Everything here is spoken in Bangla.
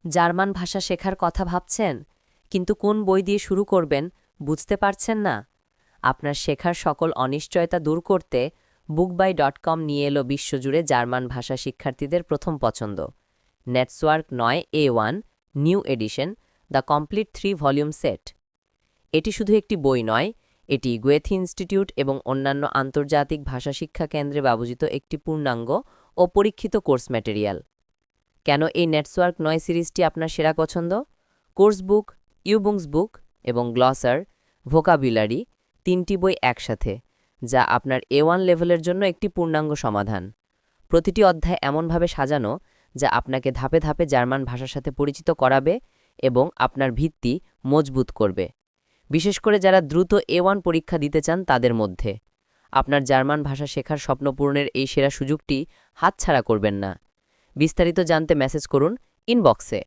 জার্মান ভাষা শেখার কথা ভাবছেন, কিন্তু কোন বই দিয়ে শুরু করবেন বুঝতে পারছেন না? আপনার শেখার সকল অনিশ্চয়তা দূর করতে bookbuy.com নিয়ে এলো বিশ্বজুড়ে জার্মান ভাষা শিক্ষার্থীদের প্রথম পছন্দ নেটসওয়ার্ক 9A1 new addition, the complete 3 volume set. এটি শুধু একটি বই নয়, এটি গুয়েথি ইনস্টিটিউট এবং অন্যান্য আন্তর্জাতিক ভাষা শিক্ষা কেন্দ্রে ব্যবহৃত একটি পূর্ণাঙ্গ ও পরীক্ষিত কোর্স ম্যাটেরিয়াল। কেন এই নেটসওয়ার্ক 9 সিরিজটি আপনার সেরা পছন্দ? কোর্স বুক, ইউবুংস বুক এবং গ্লসার, ভোকাবুলারি, 3টি বই একসাথে, যা আপনার A1 লেভেলের জন্য একটি পূর্ণাঙ্গ সমাধান। প্রতিটি অধ্যায় এমনভাবে সাজানো যা আপনাকে ধাপে ধাপে জার্মান ভাষার সাথে পরিচিত করাবে এবং আপনার ভিত্তি মজবুত করবে, বিশেষ করে যারা দ্রুত A1 পরীক্ষা দিতে চান তাদের মধ্যে। আপনার জার্মান ভাষা শেখার স্বপ্ন পূরণের এই সেরা সুযোগটি হাতছাড়া করবেন না। বিস্তারিত জানতে মেসেজ করুন ইনবক্সে।